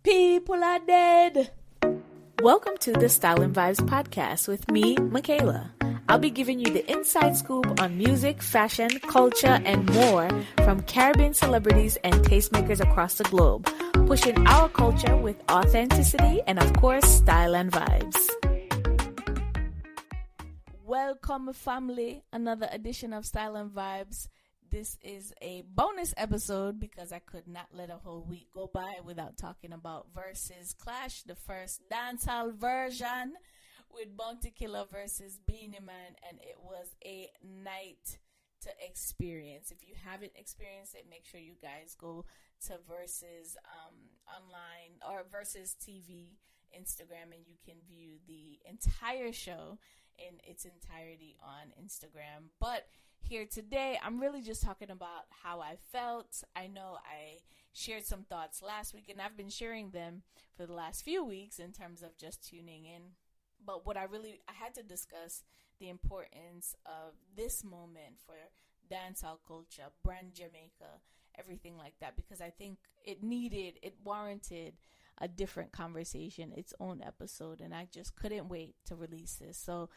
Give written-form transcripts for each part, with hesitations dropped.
People are dead. Welcome to the Style and Vibes podcast with me, Michaela. I'll be giving you the inside scoop on music, fashion, culture, and more from Caribbean celebrities and tastemakers across the globe, pushing our culture with authenticity and, of course, style and vibes. Welcome, family. Another edition of Style and Vibes. This is a bonus episode because I could not let a whole week go by without talking about Verzuz Clash, the first dancehall version with Bounty Killer versus Beenie Man, and it was a night to experience. If you haven't experienced it, make sure you guys go to Verzuz online or Verzuz TV Instagram, and you can view the entire show in its entirety on Instagram. But here today, I'm really just talking about how I felt. I know I shared some thoughts last week, and I've been sharing them for the last few weeks in terms of just tuning in. But what I had to discuss the importance of this moment for dancehall culture, brand Jamaica, everything like that, because I think it warranted a different conversation, its own episode, and I just couldn't wait to release this. So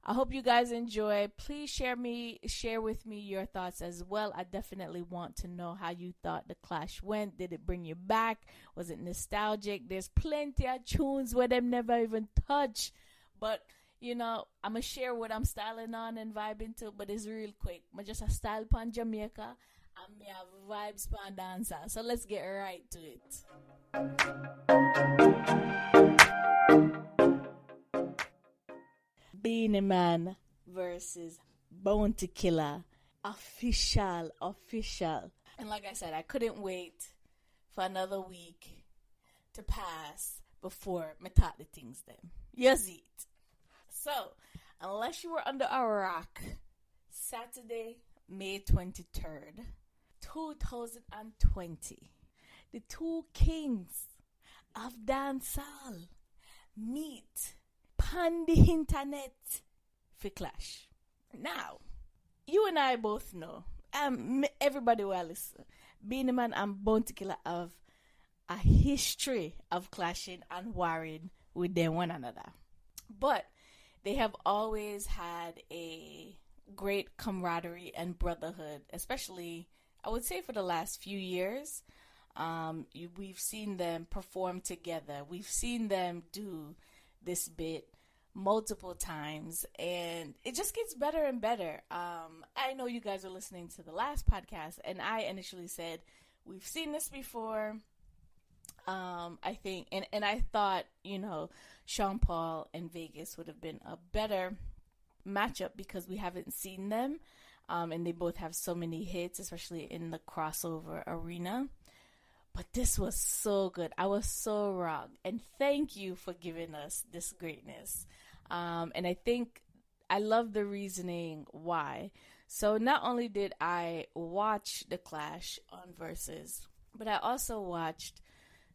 I hope you guys enjoy. Please share with me your thoughts as well. I definitely want to know how you thought the clash went. Did it bring you back? Was it nostalgic? There's plenty of tunes where them never even touch. But, you know, I'm going to share what I'm styling on and vibing to, but it's real quick. I'm just a style pan Jamaica and me have vibes pan dancer. So let's get right to it. Beenie Man versus Bounty Killer. Official. And like I said, I couldn't wait for another week to pass before me talk the things them. Yes, it. So, unless you were under a rock, Saturday, May 23rd, 2020, the two kings of dancehall meet on the internet for clash. Now, you and I both know, everybody will listen, Beenie Man and Bounty Killer have a history of clashing and warring with them one another. But they have always had a great camaraderie and brotherhood, especially, I would say, for the last few years. We've seen them perform together. We've seen them do this bit multiple times, and it just gets better and better. I know you guys are listening to the last podcast, and I initially said, we've seen this before. I think, and I thought, you know, Sean Paul and Vegas would have been a better matchup because we haven't seen them, and they both have so many hits, especially in the crossover arena. But this was so good. I was so wrong, and thank you for giving us this greatness. And I think I love the reasoning why. So not only did I watch the clash on Verzuz, but I also watched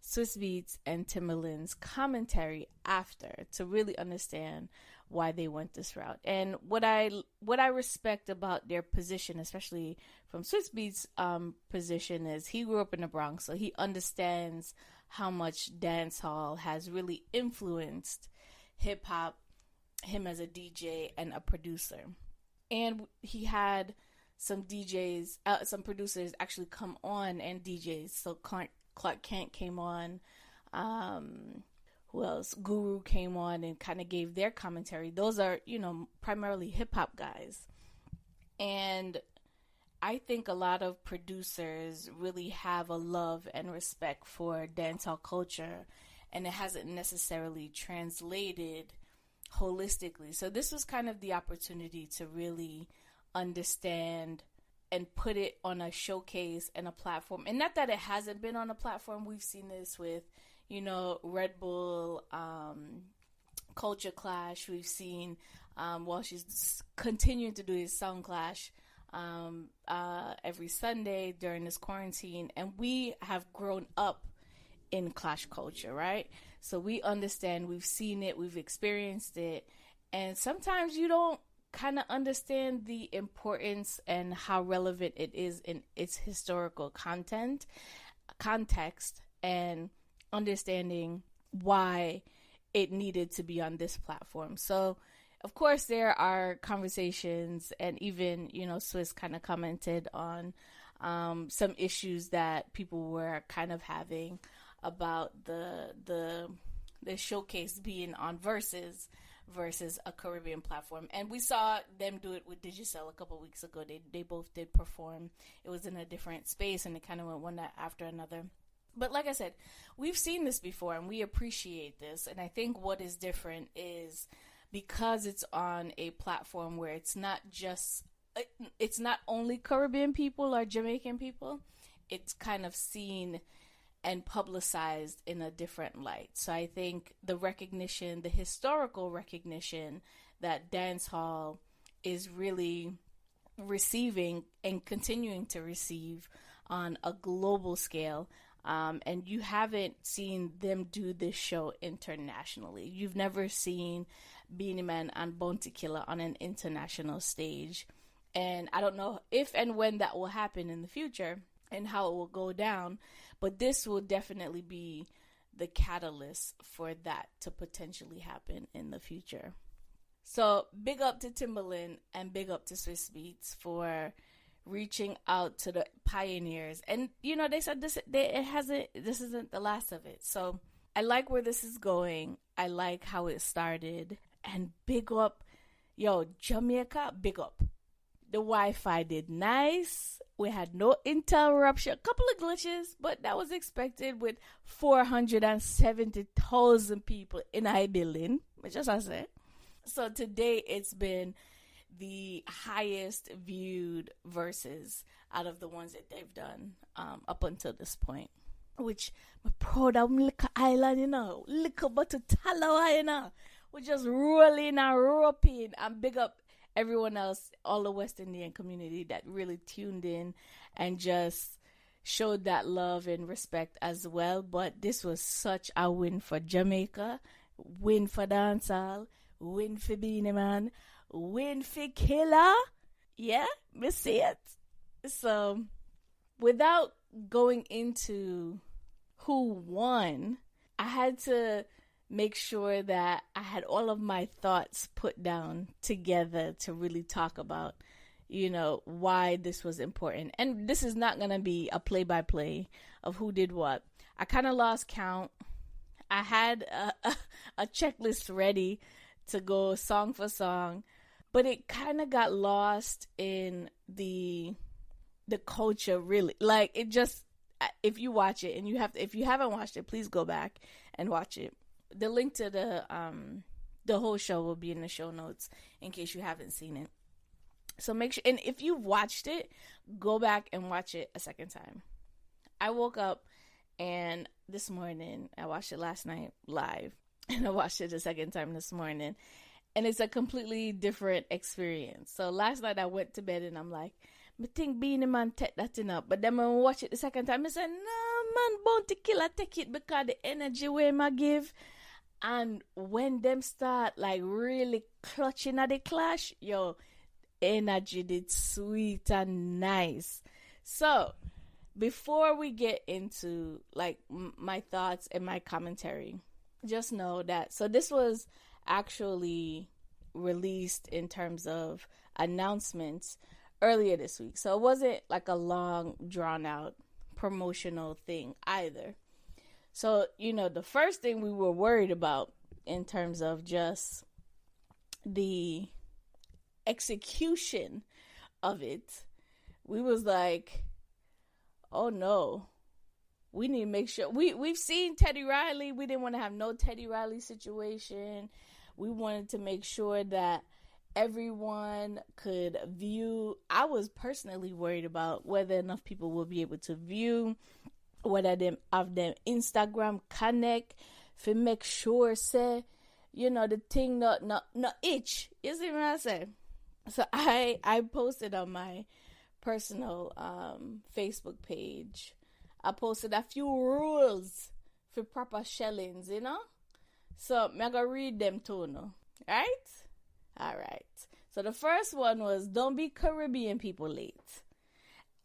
Swizz Beatz and Timbaland's commentary after to really understand why they went this route. And what I respect about their position, especially from Swizz Beatz' position, is he grew up in the Bronx, so he understands how much dancehall has really influenced hip hop, him as a DJ and a producer. And he had some DJs, some producers actually come on and DJs. So Clark Kent came on. Who else? Guru came on and kind of gave their commentary. Those are, you know, primarily hip hop guys. And I think a lot of producers really have a love and respect for dancehall culture, and it hasn't necessarily translated holistically. So this was kind of the opportunity to really understand and put it on a showcase and a platform. And not that it hasn't been on a platform. We've seen this with, you know, Red Bull, Culture Clash. We've seen, she's continuing to do his Soundclash every Sunday during this quarantine. And we have grown up in clash culture, right? So we understand, we've seen it, we've experienced it. And sometimes you don't kind of understand the importance and how relevant it is in its historical context. And understanding why it needed to be on this platform. So, of course, there are conversations, and even, Swizz kind of commented on some issues that people were kind of having about the showcase being on Verzuz versus a Caribbean platform. And we saw them do it with Digicel a couple weeks ago. They both did perform. It was in a different space, and it kind of went one after another. But like I said, we've seen this before, and we appreciate this. And I think what is different is because it's on a platform where it's not only Caribbean people or Jamaican people, it's kind of seen and publicized in a different light. So I think the recognition, the historical recognition that dancehall is really receiving and continuing to receive on a global scale. And you haven't seen them do this show internationally. You've never seen Beenie Man and Bounty Killer on an international stage. And I don't know if and when that will happen in the future and how it will go down. But this will definitely be the catalyst for that to potentially happen in the future. So big up to Timbaland and big up to Swizz Beatz for reaching out to the pioneers. And they said this isn't the last of it. So I like where this is going. I like how it started. And big up, Jamaica, big up. The Wi-Fi did nice. We had no interruption. A couple of glitches, but that was expected with 470,000 people in a building, which as I said. So today it's been the highest viewed Verzuz out of the ones that they've done up until this point. Which I'm proud of little island, little but to Talawa, we're just rolling and roping, and big up everyone else, all the West Indian community that really tuned in and just showed that love and respect as well. But this was such a win for Jamaica, win for dancehall, win for Beenie Man, win for Killer. Yeah, we see it. So, without going into who won, I had to make sure that I had all of my thoughts put down together to really talk about, why this was important. And this is not going to be a play-by-play of who did what. I kind of lost count. I had a checklist ready to go song for song, but it kind of got lost in the culture, really. Like, it just, if you watch it, and if you haven't watched it, please go back and watch it. The link to the whole show will be in the show notes in case you haven't seen it. So make sure, and if you've watched it, go back and watch it a second time. I woke up and this morning, I watched it last night live, and I watched it a second time this morning, and it's a completely different experience. So last night I went to bed and I'm like, I think Beenie Man take that in up. But then when I watch it the second time, I said, no man, Bounty Killer take it because the energy way I give. And when them start like really clutching at the clash, energy did sweet and nice. So before we get into like my thoughts and my commentary, just know that, so this was actually released in terms of announcements earlier this week. So it wasn't like a long drawn out promotional thing either. So, the first thing we were worried about in terms of just the execution of it, we was like, oh no, we need to make sure. We've seen Teddy Riley. We didn't want to have no Teddy Riley situation. We wanted to make sure that everyone could view. I was personally worried about whether enough people will be able to view, whether them have them Instagram connect, to make sure say, the thing not itch. You see what I say? So I posted on my personal Facebook page. I posted a few rules for proper shellings, So I'm gonna read them too, no? Right? Alright. So the first one was, don't be Caribbean people late.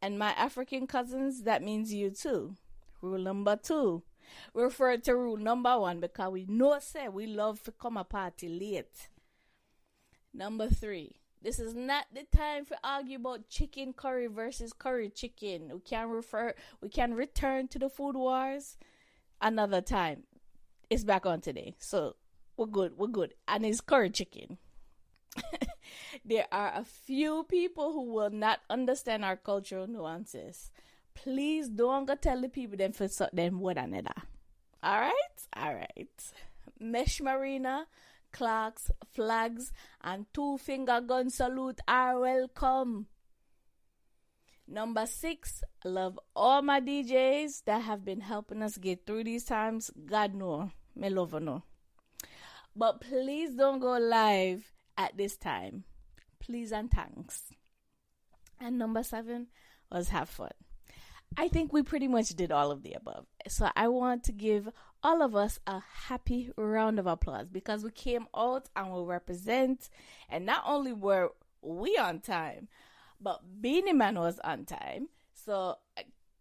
And my African cousins, that means you too. Rule number 2, refer to rule number 1 because we know say we love to come a party late. Number 3. This is not the time for argue about chicken curry versus curry chicken. We can return to the food wars another time. It's back on today. So we're good. And it's curry chicken. There are a few people who will not understand our cultural nuances. Please don't go tell the people them for them one another. Alright. Mesh Marina, clocks, flags, and 2-finger gun salute are welcome. Number 6, I love all my DJs that have been helping us get through these times. God know, me love you know. But please don't go live at this time. Please and thanks. And number 7 was have fun. I think we pretty much did all of the above. So I want to give all of us a happy round of applause because we came out and we represent. And not only were we on time, but Beenie Man was on time. So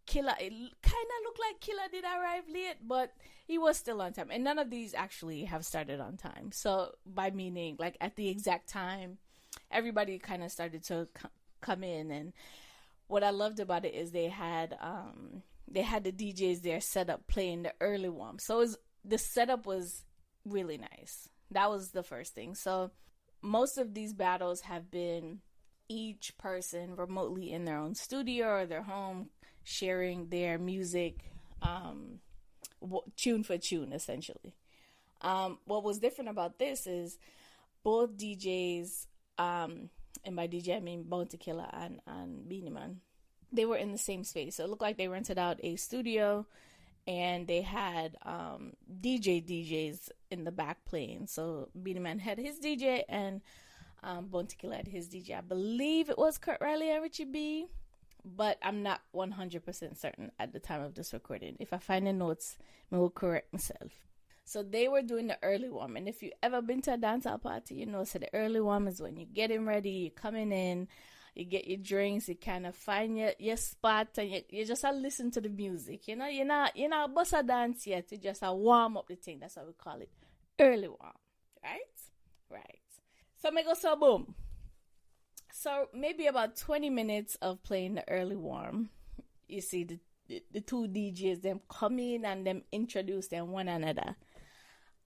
Killer, it kind of looked like Killer did arrive late, but he was still on time. And none of these actually have started on time. So by meaning, like at the exact time, everybody kind of started to come in. And what I loved about it is they had the DJs there set up playing the early warm. So the setup was really nice. That was the first thing. So most of these battles have been each person remotely in their own studio or their home sharing their music tune for tune, essentially. What was different about this is both DJs, and by DJ I mean Bounty Killer and Beenie Man, they were in the same space. So it looked like they rented out a studio and they had DJs in the back playing. So Beenie Man had his DJ and Bounty Killer had his DJ. I believe it was Kurt Riley and Richie B, but I'm not 100% certain at the time of this recording. If I find the notes, I will correct myself. So they were doing the early warm. And if you ever been to a dancehall party, you know, so the early warm is when you're getting ready, you're coming in, you get your drinks, you kind of find your spot, and you just listen to the music. You know, you're not bust a dance yet. You just warm up the thing. That's how we call it. Early warm. Right. So me go so boom. So maybe about 20 minutes of playing the early warm. You see the two DJs, them come in and them introduce them one another.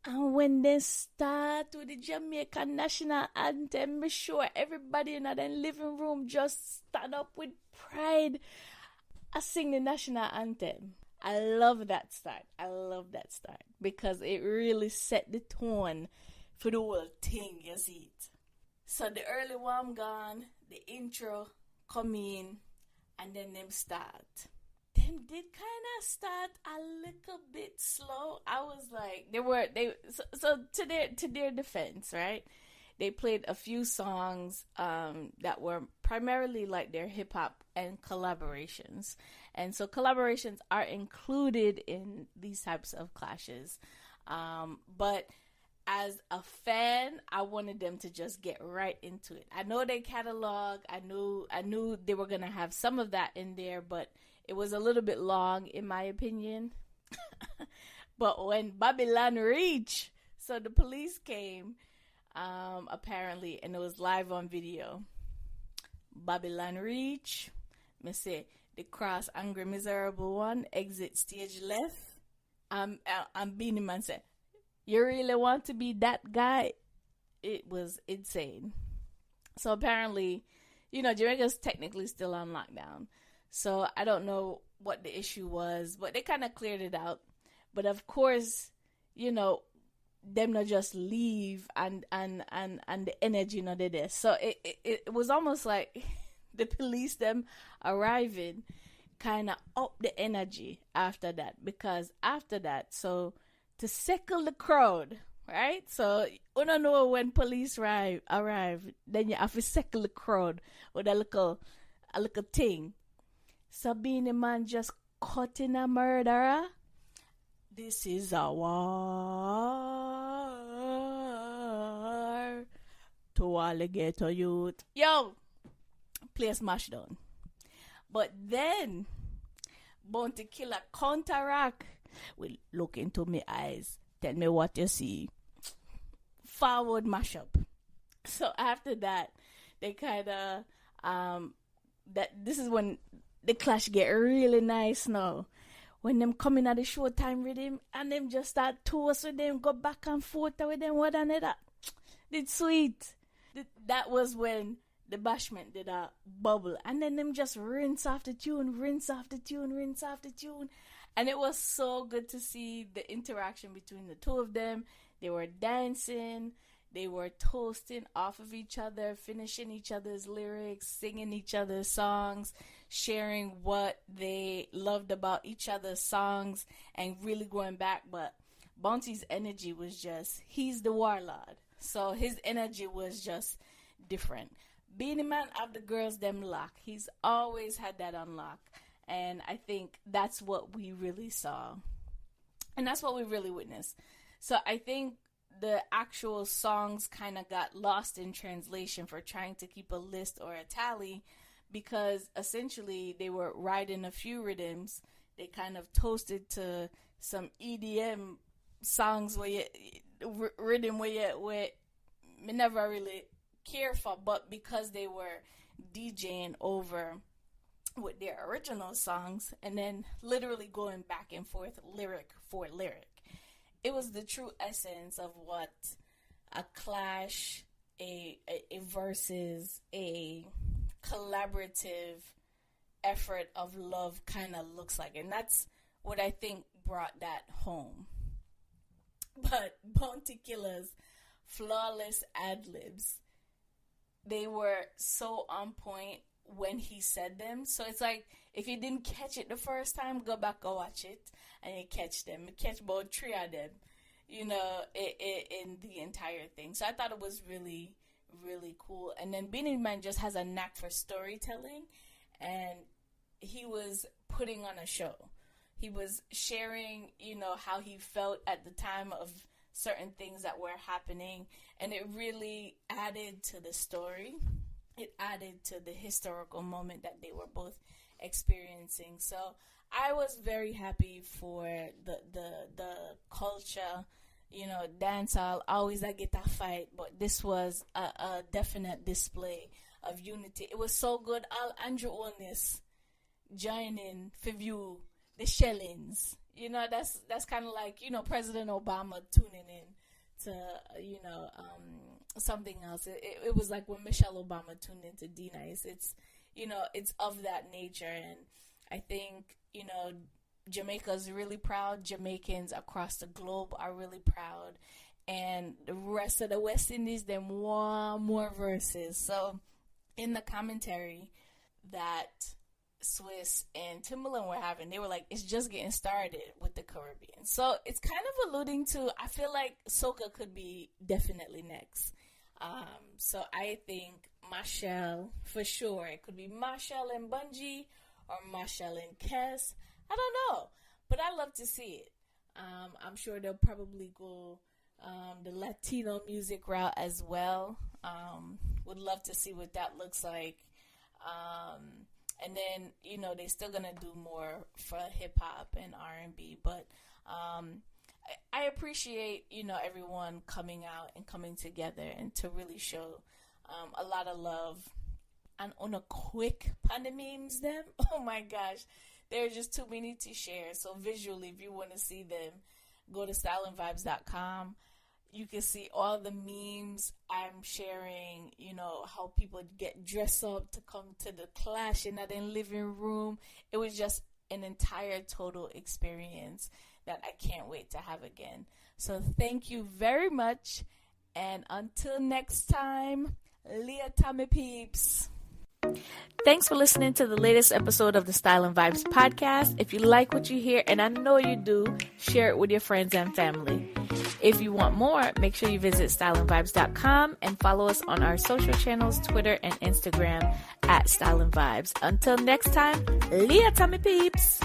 And when they start with the Jamaican national anthem, be sure everybody in that living room just stand up with pride. I sing the national anthem. I love that start because it really set the tone for the whole thing, you see it. So the early warm gone, the intro come in, and then them start. Them did kind of start a little bit slow. I was like, so to their defense, right? They played a few songs that were primarily like their hip hop and collaborations. And so collaborations are included in these types of clashes. But as a fan, I wanted them to just get right into it. I know they catalog. I knew they were gonna have some of that in there, but it was a little bit long, in my opinion. But when Babylon reached, so the police came, apparently, and it was live on video. Babylon reach, me say the cross angry miserable one exit stage left. And Beenie Man said, "You really want to be that guy?" It was insane. So apparently, Jamaica's technically still on lockdown. So I don't know what the issue was, but they kind of cleared it out. But of course, them not just leave and the energy not there. So it was almost like the police them arriving kind of up the energy after that, because after that, so to settle the crowd, right? So you don't know when police arrive, then you have to settle the crowd with a little thing. So Beenie Man just cutting a murderer. This is a war to all the ghetto youth. Yo, play Smashdown. But then Bounty Killer counteract Will look into me eyes. Tell me what you see. Forward mashup. So after that, they kind of this is when the clash get really nice now. When them coming at the showtime rhythm and them just start toast with them, go back and forth with them, what another. It's sweet. That was when the bashment did a bubble. And then them just rinse off the tune, rinse off the tune, rinse off the tune. And it was so good to see the interaction between the two of them. They were dancing. They were toasting off of each other, finishing each other's lyrics, singing each other's songs, sharing what they loved about each other's songs, and really going back. But Bounty's energy was just, he's the warlord. So his energy was just different. Beenie Man of the girls them lock. He's always had that unlock. And I think that's what we really saw. And that's what we really witnessed. So I think the actual songs kind of got lost in translation for trying to keep a list or a tally, because essentially they were riding a few rhythms. They kind of toasted to some EDM songs where rhythm where me never really care for, but because they were DJing over with their original songs and then literally going back and forth lyric for lyric. It was the true essence of what a clash, a versus, a collaborative effort of love kind of looks like. And that's what I think brought that home. But Bounty Killer's flawless ad-libs, they were so on point when he said them. So it's like, if you didn't catch it the first time, go back and watch it, and you catch them. You catch about 3 of them, in the entire thing. So I thought it was really, really cool. And then Beenie Man just has a knack for storytelling, and he was putting on a show. He was sharing, how he felt at the time of certain things that were happening, and it really added to the story. It added to the historical moment that they were both experiencing. So I was very happy for the culture, dancehall. Always I get a fight, but this was a definite display of unity. It was so good. All Andrew Onus joining for view the shellings. That's kind of like, President Obama tuning in to, something else. It was like when Michelle Obama tuned into D-Nice. It's, it's of that nature. And I think, Jamaica's really proud. Jamaicans across the globe are really proud. And the rest of the West Indies, them want more verses. So in the commentary that Swizz and Timbaland were having, they were like, it's just getting started with the Caribbean. So it's kind of alluding to, I feel like soca could be definitely next. So I think Machel, for sure. It could be Machel and Bungie or Machel and Kes. I don't know, but I love to see it. I'm sure they'll probably go the Latino music route as well. Would love to see what that looks like. And then, they're still going to do more for hip-hop and R&B. But I appreciate, everyone coming out and coming together and to really show a lot of love. And on a quick pandememes them, oh my gosh, there are just too many to share. So visually, if you want to see them, go to styleandvibes.com. You can see all the memes I'm sharing, how people get dressed up to come to the clash in that living room. It was just an entire total experience that I can't wait to have again. So thank you very much. And until next time, Leah Tommy Peeps. Thanks for listening to the latest episode of the Style and Vibes podcast. If you like what you hear, and I know you do, share it with your friends and family. If you want more, make sure you visit styleandvibes.com and follow us on our social channels, Twitter and Instagram @Style and Vibes. Until next time, Leah Tommy Peeps.